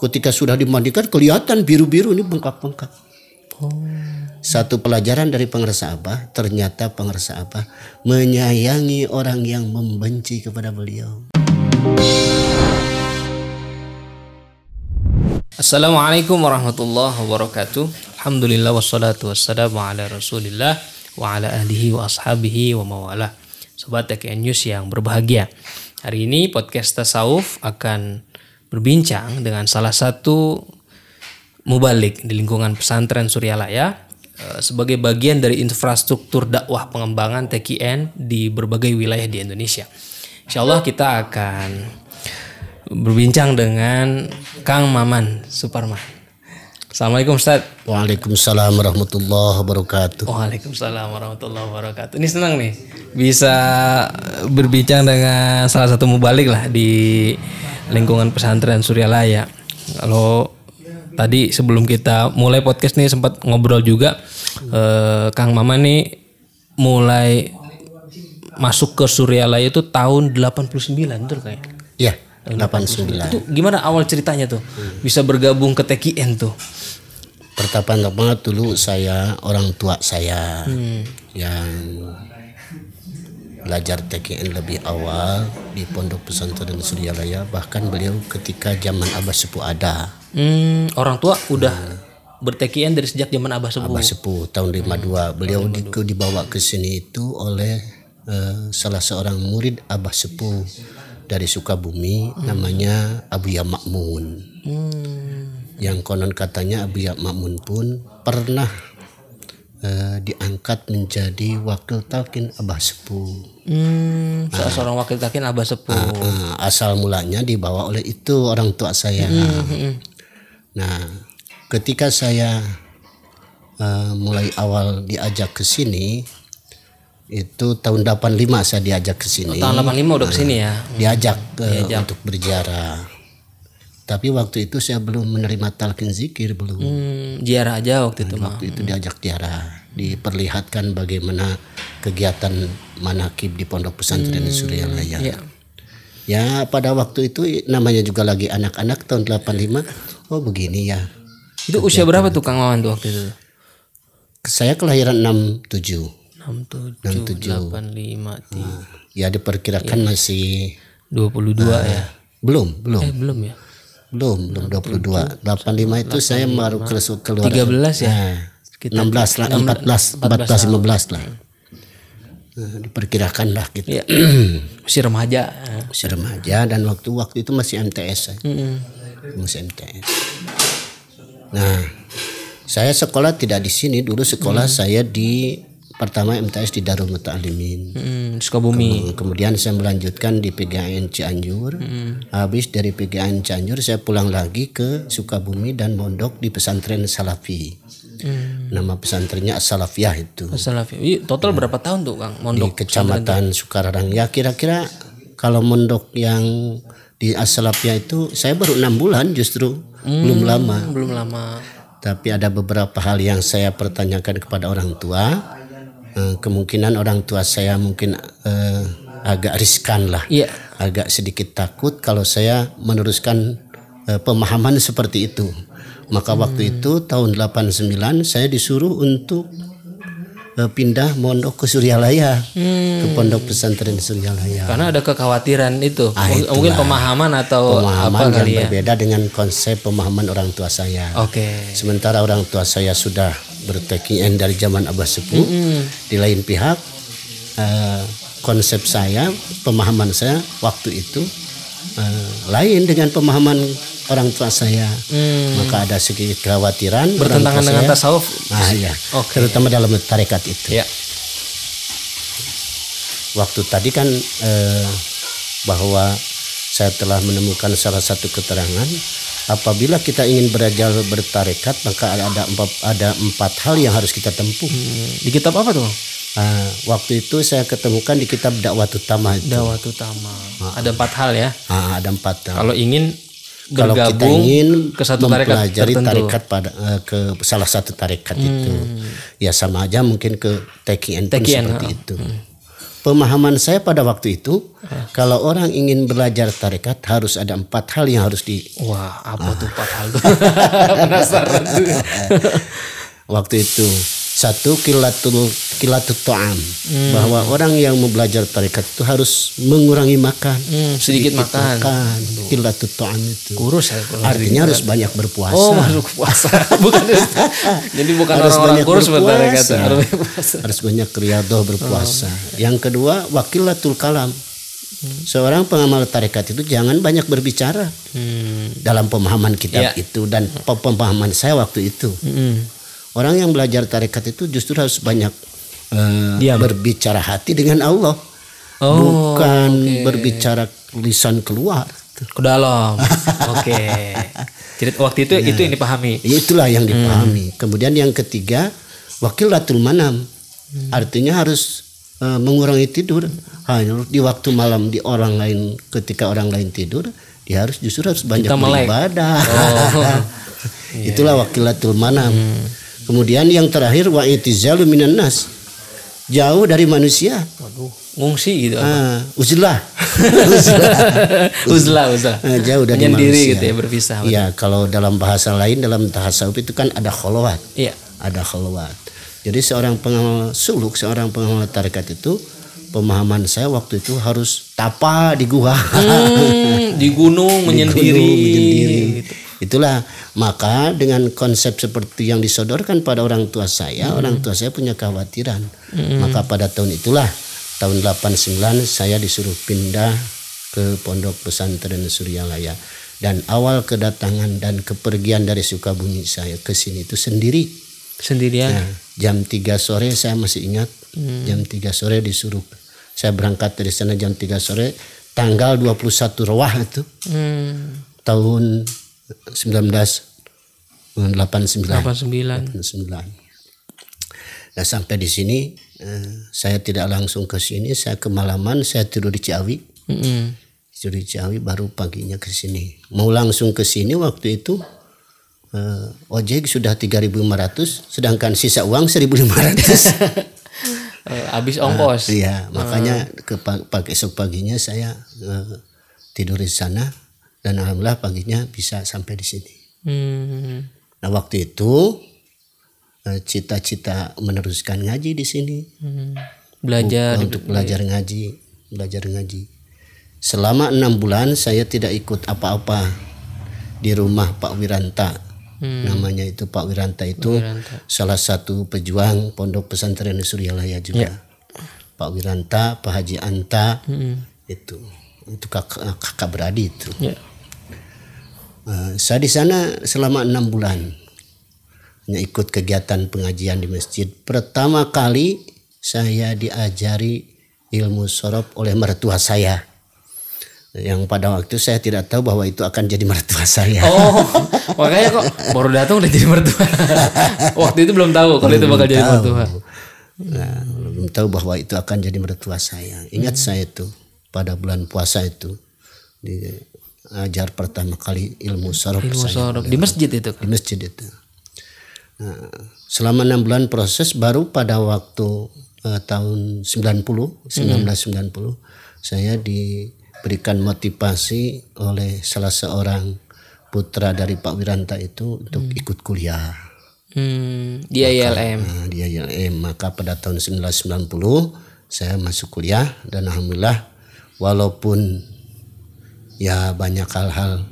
ketika sudah dimandikan kelihatan biru-biru ini bengkak-bengkak. Satu pelajaran dari pengresa Abah, ternyata pengresa Abah menyayangi orang yang membenci kepada beliau. Assalamualaikum warahmatullahi wabarakatuh. Alhamdulillah wassalatu wassalamu ala rasulillah wa ala alihi wa ashabihi wa mawalah. Sobat TKN News yang berbahagia, hari ini podcast Tasawuf akan berbincang dengan salah satu mubalik di lingkungan pesantren Suryalaya sebagai bagian dari infrastruktur dakwah pengembangan TKN di berbagai wilayah di Indonesia. Insyaallah kita akan berbincang dengan Kang Maman Suparman. Assalamualaikum Ustaz. Waalaikumsalam warahmatullahi wabarakatuh. Waalaikumsalam warahmatullahi wabarakatuh. Ini senang nih bisa berbincang dengan salah satu mubalik lah di lingkungan pesantren Suryalaya. Kalau tadi sebelum kita mulai podcast nih sempat ngobrol juga, Kang Maman nih mulai masuk ke Suryalaya itu tahun 89 betul kayak? Iya, 89. Itu gimana awal ceritanya tuh bisa bergabung ke TKN tuh? Pertama dulu orang tua saya yang belajar TKN lebih awal di Pondok Pesantren Suryalaya, bahkan beliau ketika zaman Abah Sepuh ada. Orang tua udah ber-TKN dari sejak zaman Abah Sepuh. Abah Sepuh tahun 52. Beliau dibawa ke sini itu oleh salah seorang murid Abah Sepuh dari Sukabumi, namanya Abu Ya Makmun. Yang konon katanya Abu Ya Makmun pun pernah diangkat menjadi wakil talqin Abah Sepuh. Seorang wakil talqin Abah Sepuh. Asal mulanya dibawa oleh itu orang tua saya. Nah, ketika saya mulai awal diajak ke sini itu tahun 85 saya diajak ke sini. Tahun 85 udah ke sini ya. Diajak untuk berziarah. Tapi waktu itu saya belum menerima talqin zikir, belum. Ziarah aja waktu itu. Waktu itu diajak ziarah, diperlihatkan bagaimana kegiatan manakib di Pondok Pesantren Suryalaya. Ya pada waktu itu namanya juga lagi anak-anak tahun 85. Oh begini ya. Itu usia berapa tuh Kang Maman tuh waktu itu? Saya kelahiran 67. 85 Ya diperkirakan masih 22 ya. Belum Belum ya. Belum 22. 85 itu saya baru keluar 13 ya. 16 lah, 14 15 lah. Diperkirakan lah gitu. Ya. Masih remaja. Dan waktu itu masih MTS. Masih MTS. Nah, saya sekolah tidak di sini dulu, sekolah saya di pertama MTS di Darul Muta'alimin, Sukabumi. Kemudian saya melanjutkan di PGAN Cianjur. Habis dari PGAN Cianjur saya pulang lagi ke Sukabumi dan mondok di pesantren Salafi. Nama pesantrennya As-Salafiyah itu. As-Salafiyah. Total berapa tahun tuh Kang mondok? Di Kecamatan Sukaradang. Ya kira-kira kalau mondok yang di As-Salafiyah itu saya baru 6 bulan justru. Belum lama. Tapi ada beberapa hal yang saya pertanyakan kepada orang tua. Kemungkinan orang tua saya mungkin agak riskan lah, agak sedikit takut kalau saya meneruskan pemahaman seperti itu. Maka waktu itu tahun 89 saya disuruh untuk pindah mondok ke Suryalaya, ke Pondok Pesantren Suryalaya. Karena ada kekhawatiran itu, mungkin pemahaman atau pemahaman apa kali yang ya? berbeda dengan konsep pemahaman orang tua saya. Sementara orang tua saya sudah ber-TKN dari zaman Abah Sepuh. Di lain pihak konsep saya, pemahaman saya waktu itu lain dengan pemahaman orang tua saya. Maka ada sedikit kekhawatiran bertentangan dengan tasawuf. Terutama dalam tarekat itu. Waktu tadi kan bahwa saya telah menemukan salah satu keterangan, apabila kita ingin belajar bertarekat maka ada 4 hal yang harus kita tempuh. Di kitab apa tuh? Waktu itu saya ketemukan di kitab Dakwah Utama itu. Dakwah Utama. Ada 4 hal ya? Ada 4 hal. Kalau kita ingin ke satu mempelajari tarekat pada ke salah satu tarekat itu, ya sama aja mungkin ke TKN pun seperti itu. pemahaman saya pada waktu itu, kalau orang ingin belajar tarekat harus ada 4 hal yang harus Wah, apa tuh 4 hal tuh? Penasaran tuh. Waktu itu 1 kilatut ta'am, bahwa orang yang mau belajar tarekat itu harus mengurangi makan, sedikit makan. Kilatut ta'am itu Kurus ya, artinya harus banyak berpuasa. Oh, masuk puasa. Bukan. Jadi bukan harus orang-orang banyak kurus berpuasa. Harus banyak riyadhah berpuasa. Yang kedua, wakilatul kalam. Seorang pengamal tarekat itu jangan banyak berbicara. Dalam pemahaman kitab itu dan pemahaman saya waktu itu. Orang yang belajar tarekat itu justru harus banyak berbicara hati dengan Allah, bukan berbicara lisan keluar ke dalam. Oke. Jadi waktu itu itu yang dipahami. Itulah yang dipahami. Kemudian yang ketiga, wakilatul manam, artinya harus mengurangi tidur. Di waktu malam di orang lain, ketika orang lain tidur, dia justru harus banyak beribadah. Itulah wakilatul manam. Kemudian yang terakhir wa itizalu minan nas, jauh dari manusia. Waduh, ngungsi gitu. Uzlah. Jauh dari manusia. Gitu ya, berpisah. Iya, kalau dalam bahasa lain dalam tasawuf itu kan ada khalwat. Iya. Ada khalwat. Jadi seorang pengamal suluk, seorang pengamal tarekat itu, pemahaman saya waktu itu harus tapa di gua. Di gunung menyendiri. Gitu. Itulah, maka dengan konsep seperti yang disodorkan pada orang tua saya, orang tua saya punya kekhawatiran. Maka pada tahun itulah, tahun 89 saya disuruh pindah ke Pondok Pesantren Suryalaya. Dan awal kedatangan dan kepergian dari Sukabumi saya ke sini itu sendirian. Nah, jam 3 sore saya masih ingat, jam 3 sore disuruh. Saya berangkat dari sana jam 3 sore, tanggal 21 Rawah itu. Tahun 1989. Nah, sampai di sini saya tidak langsung ke sini, saya kemalaman, saya tidur di Ciawi. Tidur di Ciawi, baru paginya ke sini. Mau langsung ke sini waktu itu ojek sudah 3.500, sedangkan sisa uang 1.500. Habis ongkos. Iya, makanya esok paginya saya tidur di sana. Dan alhamdulillah paginya bisa sampai di sini. Nah, waktu itu cita-cita meneruskan ngaji di sini. Belajar ngaji. Selama 6 bulan saya tidak ikut apa-apa di rumah Pak Wiranta. Namanya itu Pak Wiranta itu salah satu pejuang Pondok Pesantren Suryalaya juga. Pak Wiranta, Pak Haji Anta, itu kakak beradik itu. Saya di sana selama 6 bulan, hanya ikut kegiatan pengajian di masjid. Pertama kali saya diajari ilmu sorof oleh mertua saya, yang pada waktu saya tidak tahu bahwa itu akan jadi mertua saya. Makanya kok baru datang udah jadi mertua. Waktu itu belum tahu kalau itu bakal jadi mertua. Belum tahu bahwa itu akan jadi mertua saya. Ingat saya itu pada bulan puasa itu diajar pertama kali ilmu sorof di masjid itu. Di masjid itu. Nah, selama 6 bulan proses, baru pada waktu tahun 1990 saya diberikan motivasi oleh salah seorang putra dari Pak Wiranta itu untuk ikut kuliah. Di ILM. Di ILM. Maka pada tahun 1990 saya masuk kuliah dan alhamdulillah, walaupun ya banyak hal-hal,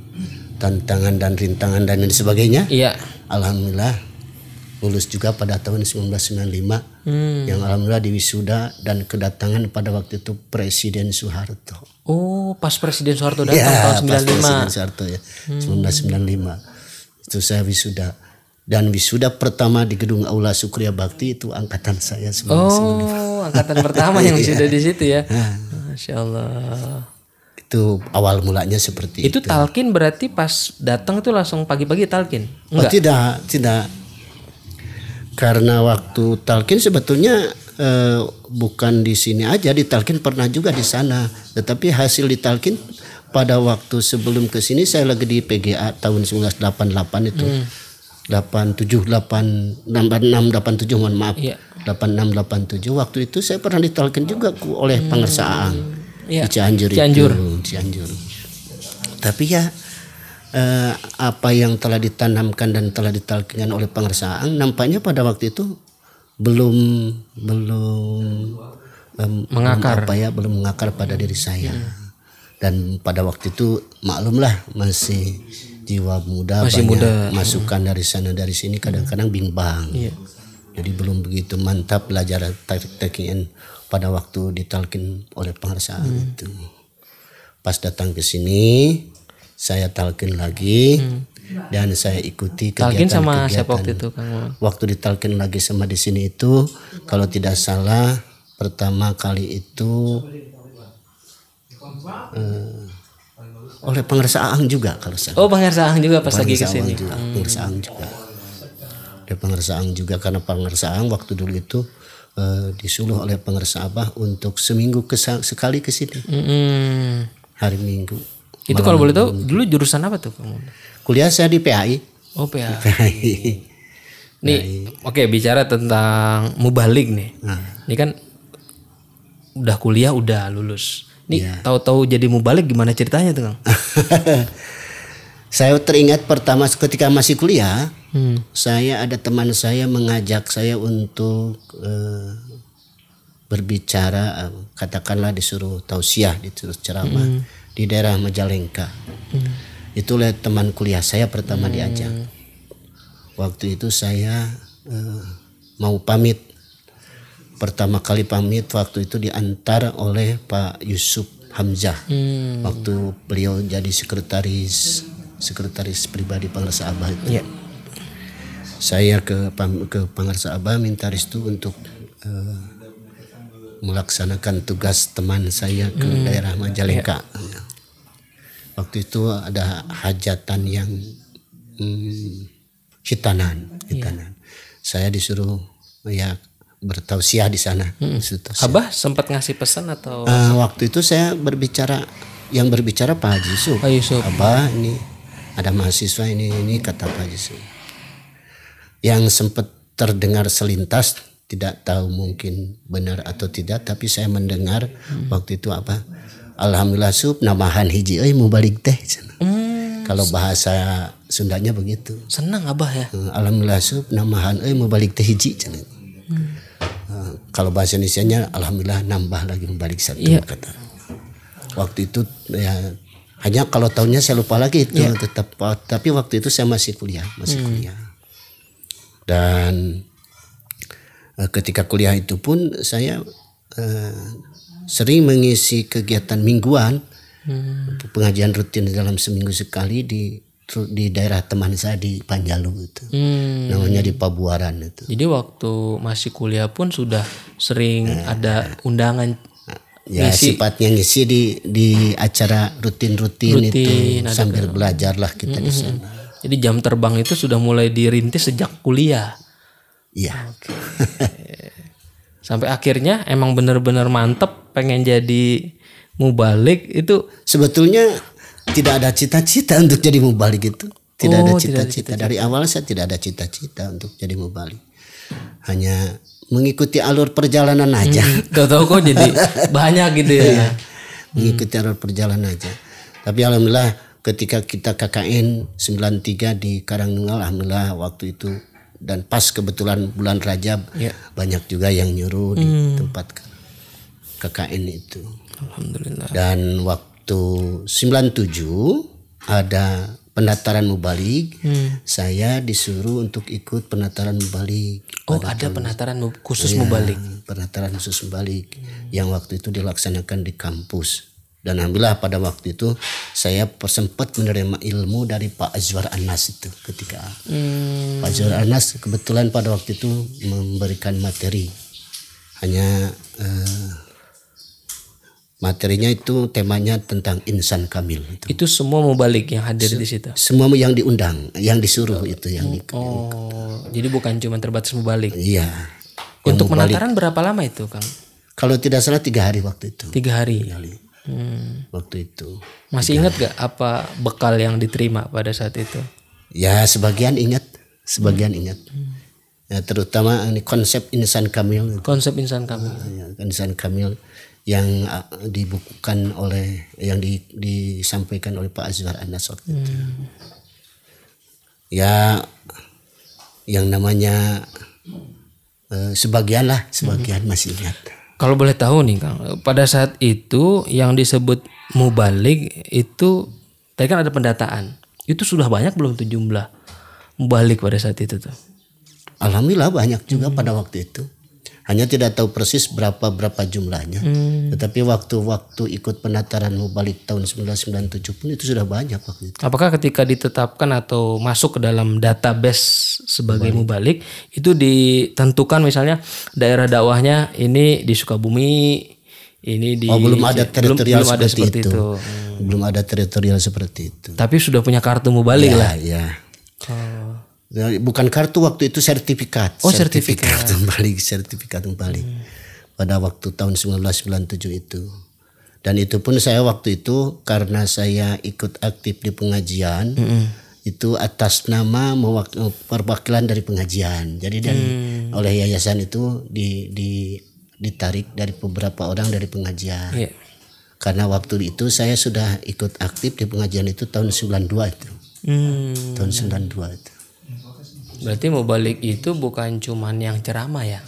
tantangan dan rintangan dan lain sebagainya. Alhamdulillah lulus juga pada tahun 1995. Yang alhamdulillah diwisuda dan kedatangan pada waktu itu Presiden Soeharto. Pas Presiden Soeharto datang tahun 95. Presiden Soeharto ya. 1995. Itu saya wisuda. Dan wisuda pertama di gedung Aula Sukriya Bakti itu angkatan saya. Angkatan pertama yang wisuda di situ ya. Masya Allah. Itu awal mulanya seperti itu. Itu talqin berarti pas datang itu langsung pagi-pagi talqin? Enggak? Tidak. Karena waktu talqin sebetulnya bukan di sini aja, di talqin pernah juga di sana. Tetapi hasil di talqin pada waktu sebelum ke sini saya lagi di PGA tahun 1988 itu. 87 mohon maaf. 88 86 87 waktu itu saya pernah ditalkin juga oleh Pangersa Aang Iya. di Cianjur. Cianjur. Tapi ya apa yang telah ditanamkan dan telah ditalkinkan oleh Pangersa Aang nampaknya pada waktu itu belum mengakar. Belum mengakar pada diri saya. Dan pada waktu itu maklumlah masih jiwa muda, banyak masukan dari sana dari sini, kadang-kadang bimbang. Iya. Jadi belum begitu mantap belajar teknik pada waktu ditalkin oleh Pangersa itu. Pas datang ke sini saya talkin lagi dan saya ikuti kegiatan-kegiatan. Talkin sama siapa waktu itu, Kang? Waktu ditalkin lagi sama di sini itu kalau tidak salah pertama kali itu oleh Pangersa Aang juga kalau salah. Oh, Pangersa Aang juga pas lagi ke sini. Pangersa Aang juga. Ada Pangersa Aang juga karena Pangersa Aang waktu dulu itu disuruh oleh Pangersa Abah untuk seminggu sekali ke sini. Hari Minggu. Itu kalau boleh tahu dulu jurusan apa tuh, Kang? Kuliah saya di PAI. Oh, PAI. Nih, oke, bicara tentang mubalik nih. Ini kan udah kuliah, udah lulus. Nih tahu-tahu jadi mubalik gimana ceritanya tuh, Kang? Saya teringat pertama ketika masih kuliah, saya ada teman saya mengajak saya untuk berbicara, katakanlah disuruh tausiah, disuruh ceramah di daerah Majalengka. Itu oleh teman kuliah saya pertama diajak. Waktu itu saya mau pamit. Pertama kali pamit waktu itu diantar oleh Pak Yusuf Hamzah. Waktu beliau jadi sekretaris pribadi Pangersa Abah itu. Saya ke Pangersa Abah minta restu untuk melaksanakan tugas teman saya ke daerah Majalengka. Waktu itu ada hajatan yang hitanan. Saya disuruh bertausiah di sana. Abah sempat ngasih pesan atau? Waktu itu saya berbicara Pak Haji Yusuf. Abah ini ada mahasiswa ini kata Pak Haji Yusuf. Yang sempat terdengar selintas, tidak tahu mungkin benar atau tidak, tapi saya mendengar waktu itu apa? Alhamdulillah sub namahan hiji mau balik teh. Kalau bahasa Sundanya begitu. Senang Abah ya. Alhamdulillah sub namahan mau balik teh hiji. Kalau bahasa Indonesianya alhamdulillah nambah lagi membalik satu kata. Waktu itu ya hanya kalau tahunnya saya lupa lagi itu tapi waktu itu saya masih kuliah. Dan ketika kuliah itu pun saya sering mengisi kegiatan mingguan, pengajian rutin dalam seminggu sekali di daerah teman saya di Panjalu itu, namanya di Pabuaran itu. Jadi waktu masih kuliah pun sudah sering ada undangan. Ya ngisi. Sifatnya ngisi di acara rutin itu sambil belajar lah kita di sana. Jadi jam terbang itu sudah mulai dirintis sejak kuliah. Iya. Sampai akhirnya emang benar-benar mantep pengen jadi mubalik itu. Sebetulnya tidak ada cita-cita untuk jadi mubalik itu. Tidak ada cita-cita. Dari awal saya tidak ada cita-cita untuk jadi mubalik. Hanya mengikuti alur perjalanan aja. Tahu-tahu kok jadi banyak gitu ya. Mengikuti alur perjalanan aja. Tapi alhamdulillah ketika kita KKN 93 di Karangnunggal, alhamdulillah waktu itu dan pas kebetulan bulan Rajab banyak juga yang nyuruh di tempat KKN itu. Alhamdulillah. Dan waktu 97 ada pendaftaran mubalik, saya disuruh untuk ikut pendaftaran mubalik. Oh, ada pendaftaran khusus mubalik. Pendaftaran khusus mubalik yang waktu itu dilaksanakan di kampus. Dan alhamdulillah pada waktu itu saya sempat menerima ilmu dari Pak Azwar Anas itu ketika Pak Azwar Anas kebetulan pada waktu itu memberikan materi. Hanya materinya itu temanya tentang insan kamil. Itu semua mubalik yang hadir di situ. Semua yang diundang, yang disuruh itu yang jadi bukan cuma terbatas mubalik. Iya. Untuk pendaftaran berapa lama itu, Kang? Kalau tidak salah 3 hari waktu itu. 3 hari. Waktu itu. Masih ingat gak apa bekal yang diterima pada saat itu? Ya sebagian ingat, Ya, terutama ini konsep insan kamil. Konsep insan kamil. Ya, insan kamil yang dibukukan oleh yang disampaikan oleh Pak Azwar Anas waktu itu. Ya, yang namanya sebagian masih ingat. Kalau boleh tahu nih Kang, pada saat itu yang disebut mubalik itu tadi kan ada pendataan. Itu sudah banyak belum tuh jumlah mubalik pada saat itu tuh? Alhamdulillah banyak juga pada waktu itu. Hanya tidak tahu persis berapa jumlahnya. Tetapi waktu ikut penataran mubalik tahun 1997 pun itu sudah banyak waktu itu. Apakah ketika ditetapkan atau masuk ke dalam database sebagai mubalik itu ditentukan misalnya daerah dakwahnya ini di Sukabumi, ini di belum ada teritorial belum ada seperti itu. Belum ada teritorial seperti itu. Tapi sudah punya kartu mubalik lah. Ya. Bukan kartu waktu itu sertifikat. Sertifikat mubalik. Pada waktu tahun 1997 itu. Dan itu pun saya waktu itu karena saya ikut aktif di pengajian, itu atas nama perwakilan dari pengajian. Jadi oleh yayasan itu ditarik dari beberapa orang dari pengajian. Yeah. Karena waktu itu saya sudah ikut aktif di pengajian itu tahun 92 itu. Tahun 92 itu. Berarti mubalik itu bukan cuman yang ceramah ya,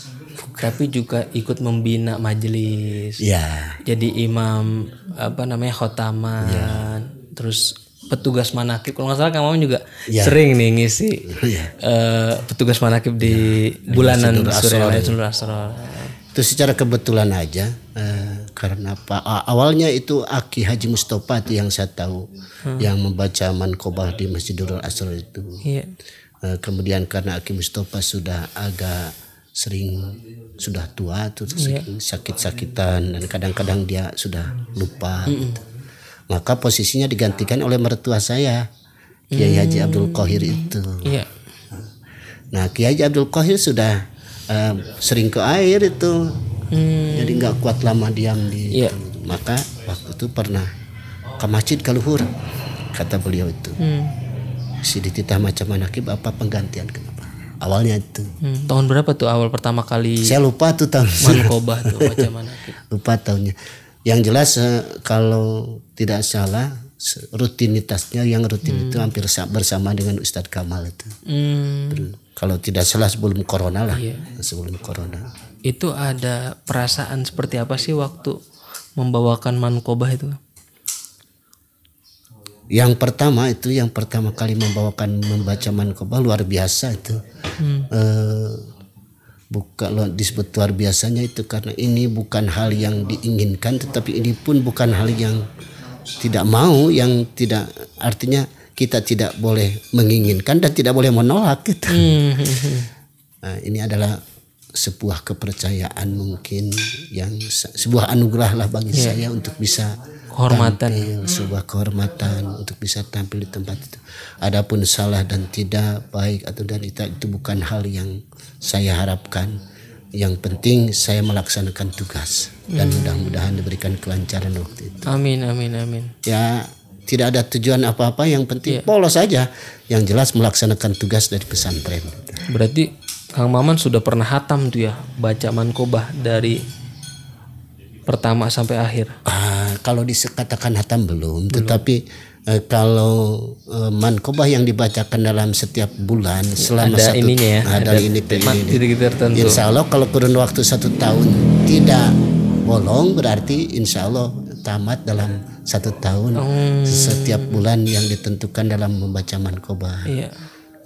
tapi juga ikut membina majelis. Ya. Jadi imam khotaman, terus petugas manakib. Kalau nggak salah Kang Maman juga sering nih ngisi petugas manakib di bulanan Suratul Asrar. Itu secara kebetulan aja karena awalnya itu Aki Haji Mustafa itu yang saya tahu yang membaca manqobah di Masjidul Asrar itu. Iya. Kemudian karena Aki Mustafa sudah agak sudah tua tuh sakit-sakitan dan kadang-kadang dia sudah lupa gitu. Maka posisinya digantikan oleh mertua saya Kiai Haji Abdul Qahir itu. Iya. Nah Kiai Haji Abdul Qahir sudah sering ke air itu. Jadi nggak kuat lama diam di itu. Maka waktu itu pernah ke masjid ke luhur kata beliau itu. Si dititah macam manakib apa penggantian kenapa? Awalnya itu. Tahun berapa tuh awal pertama kali? Saya lupa tuh tahun. Manqobah tuh macam manakib. Lupa tahunnya. Yang jelas kalau tidak salah rutinitasnya yang rutin itu hampir bersama dengan Ustadz Kamal itu. Kalau tidak salah sebelum corona lah. Iya. Sebelum corona. Itu ada perasaan seperti apa sih waktu membawakan manqobah itu? Yang pertama kali membaca manqobah luar biasa itu. Bukan disebut luar biasanya itu karena ini bukan hal yang diinginkan, tetapi ini pun bukan hal yang tidak mau, yang tidak artinya kita tidak boleh menginginkan dan tidak boleh menolak gitu. Nah, ini adalah sebuah kepercayaan mungkin yang sebuah anugerah lah bagi saya untuk bisa kehormatan, sebuah kehormatan untuk bisa tampil di tempat itu. Adapun salah dan tidak baik atau dan itu bukan hal yang saya harapkan. Yang penting saya melaksanakan tugas dan mudah-mudahan diberikan kelancaran waktu itu. Amin. Ya tidak ada tujuan apa-apa, yang penting polos saja. Yang jelas melaksanakan tugas dari pesantren. Berarti Kang Maman sudah pernah hatam tuh ya baca manqobah dari pertama sampai akhir? Kalau dikatakan hatam belum. Tetapi kalau manqobah yang dibacakan dalam setiap bulan selama ada satu ininya ya, ada ini tertentu. Insya Allah kalau kurun waktu 1 tahun tidak bolong berarti Insya Allah tamat dalam 1 tahun setiap bulan yang ditentukan dalam membaca manqobah. Iya.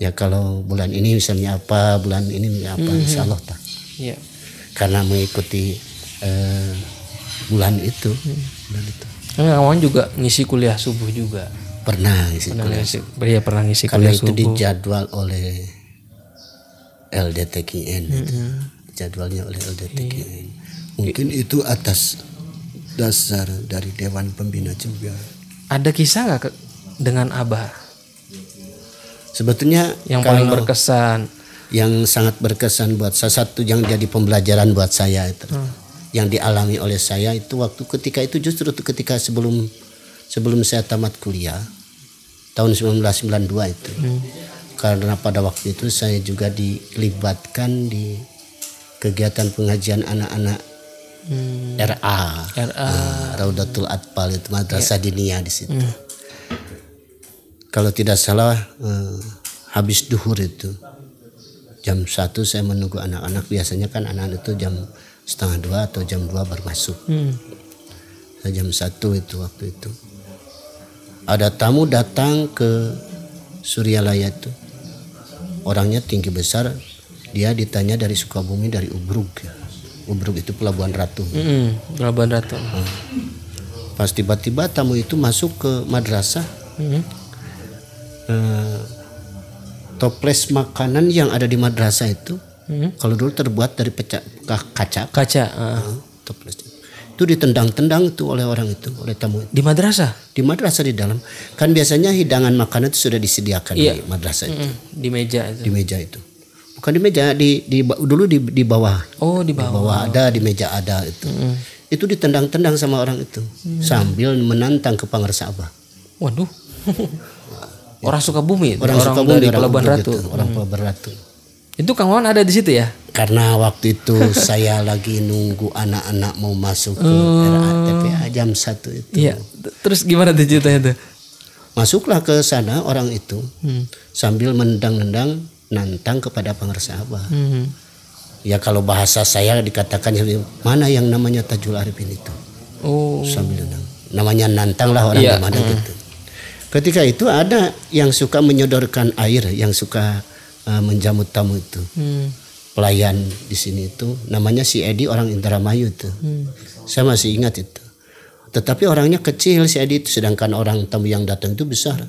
Ya kalau bulan ini misalnya apa, bulan ini apa, Insya Allah tak. Iya. Karena mengikuti bulan itu. Kan kawan juga ngisi kuliah subuh juga. Pernah ngisi kuliah. Pernah ngisi karena kuliah subuh. Karena itu dijadwal oleh LDTKN. Jadwalnya oleh LDTKN. Mungkin itu atas dasar dari Dewan Pembina juga. Ada kisah nggak dengan Abah? Sebetulnya yang paling berkesan, yang sangat berkesan buat saya, satu yang jadi pembelajaran buat saya itu, yang dialami oleh saya itu waktu ketika itu justru ketika sebelum saya tamat kuliah tahun 1992 itu, karena pada waktu itu saya juga dilibatkan di kegiatan pengajian anak-anak RA. Raudatul Atfal itu madrasah diniyah di situ. Kalau tidak salah habis duhur itu jam 1 saya menunggu anak-anak. Biasanya kan anak-anak itu jam 1:30 atau jam 2 baru masuk. Saya jam 1 itu waktu itu. Ada tamu datang ke Suryalaya itu. Orangnya tinggi besar. Dia ditanya dari Sukabumi, dari Ubruk. Ubruk itu Pelabuhan Ratu. Pelabuhan Ratu. Pas tiba-tiba tamu itu masuk ke madrasah. Toples makanan yang ada di madrasah itu kalau dulu terbuat dari kaca. Toples itu ditendang-tendang itu oleh orang itu, oleh tamu itu. Di madrasah di dalam. Kan biasanya hidangan makanan itu sudah disediakan di madrasah itu. Di meja itu. Bukan di meja, dulu di bawah. Oh, di bawah. Ada, di meja ada itu. Itu ditendang-tendang sama orang itu sambil menantang ke Pangersa Abah. Waduh. Orang Sukabumi, orang Sukabumi, dari Pelabuhan Ratu. Orang Pelabuhan Ratu. Itu Kang Wawan ada di situ ya? Karena waktu itu saya lagi nunggu anak-anak mau masuk ke RATPA jam 1 itu. Iya. Terus gimana tuh ceritanya tuh? Masuklah ke sana orang itu sambil menendang-nendang nantang kepada Pangersa Abah. Ya kalau bahasa saya dikatakan mana yang namanya Tajul Arifin itu. Sambil nendang. Namanya nantang lah orang mana gitu. Ketika itu ada yang suka menyodorkan air, yang suka menjamu tamu itu. Pelayan di sini itu namanya si Edi, orang Indramayu itu. Saya masih ingat itu. Tetapi orangnya kecil si Edi itu, sedangkan orang tamu yang datang itu besar.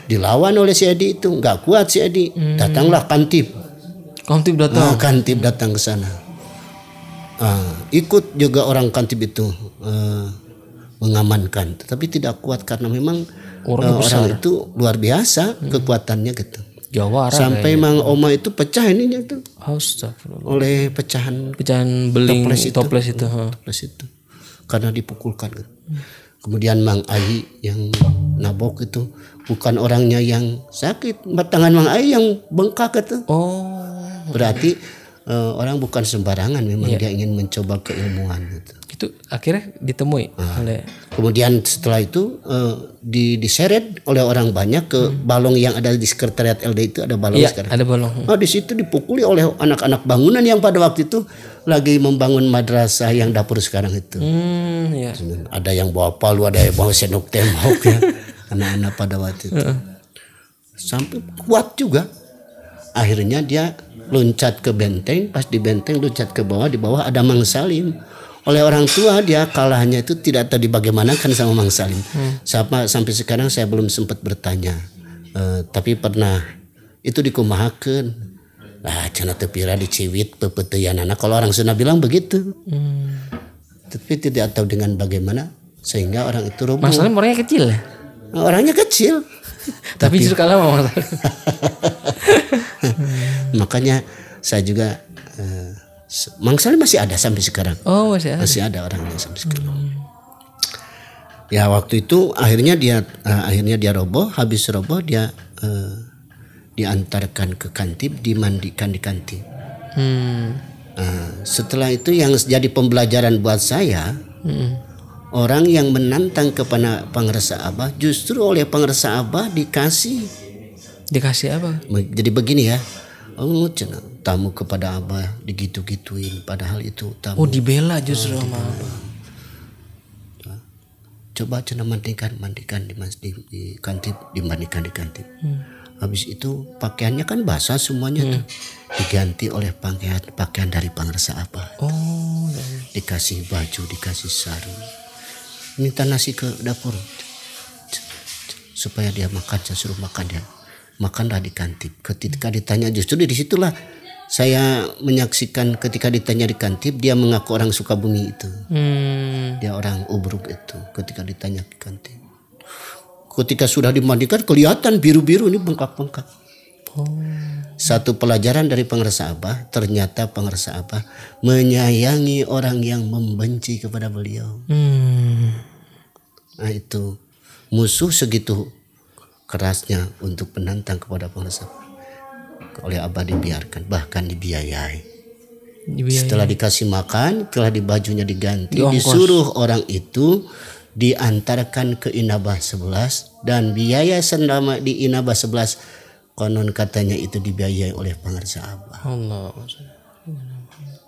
Dilawan oleh si Edi itu, nggak kuat si Edi. Datanglah Kantip. Kantip datang ke sana. Ikut juga orang Kantip itu mengamankan, tetapi tidak kuat karena memang orang itu luar biasa kekuatannya gitu. Jawara sampai Mang Oma itu pecah ininya tuh. Astagfirullah. Oleh pecahan beling toples itu. Karena dipukulkan. Kemudian Mang Ai yang nabok itu bukan orangnya yang sakit, tangan Mang Ai yang bengkak itu. Berarti orang bukan sembarangan, memang dia ingin mencoba keilmuan gitu. Itu akhirnya ditemui oleh. Kemudian setelah itu diseret oleh orang banyak ke balong yang ada di sekretariat LD itu, ada balong sekarang. Ada balong. Di situ dipukuli oleh anak-anak bangunan yang pada waktu itu lagi membangun madrasah yang dapur sekarang itu. Ada yang bawa palu, ada yang bawa sendok tembok ya. Anak-anak pada waktu itu. Sampai kuat juga. Akhirnya dia loncat ke benteng, pas di benteng loncat ke bawah, di bawah ada Mang Salim. Oleh orang tua dia kalahnya itu tidak tahu dibagaimanakan sama Mang Salim. Sampai sekarang saya belum sempat bertanya. Tapi pernah itu dikumahakeun. Cenah teu pira diciwit pepeuteyan anak. Kalau orang Sunda bilang begitu. Tapi tidak tahu dengan bagaimana sehingga orang itu roboh. Mang Salim orangnya kecil ya? Orangnya kecil. Tapi justru kalah sama Mang Salim. Makanya saya juga Mang Salim masih ada sampai sekarang. Masih ada orangnya sampai sekarang. Ya waktu itu akhirnya dia roboh. Habis roboh dia diantarkan ke Kantip, dimandikan di Kantip. Setelah itu yang jadi pembelajaran buat saya, orang yang menantang kepada Pangersa Abah justru oleh Pangersa Abah dikasih apa? Jadi begini ya. Tamu kepada Abah digitu-gituin, padahal itu tamu. Dibela justru sama Abah. Coba mandikan di Kantip, dimandikan di Kantip. Habis itu pakaiannya kan basah semuanya tuh. Diganti oleh pakaian dari Pangersa Abah. Dikasih baju, dikasih sarung. Minta nasi ke dapur. Supaya dia makan, saya suruh makan dia. Makanlah di Kantip. Ketika ditanya, justru di situlah saya menyaksikan ketika ditanya di Kantip, dia mengaku orang Sukabumi itu. Dia orang Ubruk itu. Ketika ditanya di Kantip, ketika sudah dimandikan kelihatan biru-biru ini bengkak-bengkak. Satu pelajaran dari Pangersa Abah, ternyata Pangersa Abah menyayangi orang yang membenci kepada beliau. Nah itu musuh segitu kerasnya untuk menantang kepada Pangersa Abah. oleh Abah dibiarkan, bahkan dibiayai. Setelah dikasih makan, setelah di bajunya diganti, disuruh orang itu diantarkan ke Inabah 11, dan biaya selama di Inabah 11 konon katanya itu dibiayai oleh pengarsa Abah. Allah.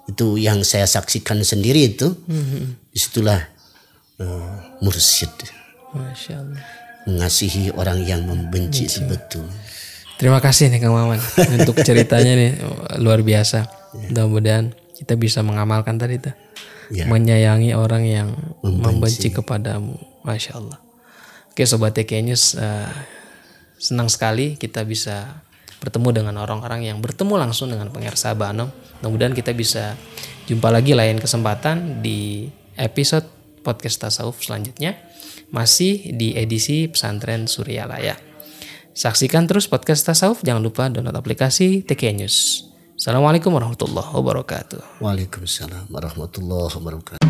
Itu yang saya saksikan sendiri itu. Disitulah mursyid. Masya Allah. Mengasihi orang yang membenci itu betul. Terima kasih nih Kang Maman untuk ceritanya nih, luar biasa. Mudah-mudahan kita bisa mengamalkan tadi tuh. Menyayangi orang yang membenci kepadamu. Masya Allah. Oke Sobat TK News, senang sekali kita bisa bertemu dengan orang-orang yang bertemu langsung dengan pengarsa Abah Anom. Mudah-mudahan kita bisa jumpa lagi lain kesempatan di episode podcast tasawuf selanjutnya, masih di edisi Pesantren Suryalaya. Saksikan terus podcast tasawuf, jangan lupa download aplikasi TK News. Assalamualaikum warahmatullahi wabarakatuh. Waalaikumsalam warahmatullahi wabarakatuh.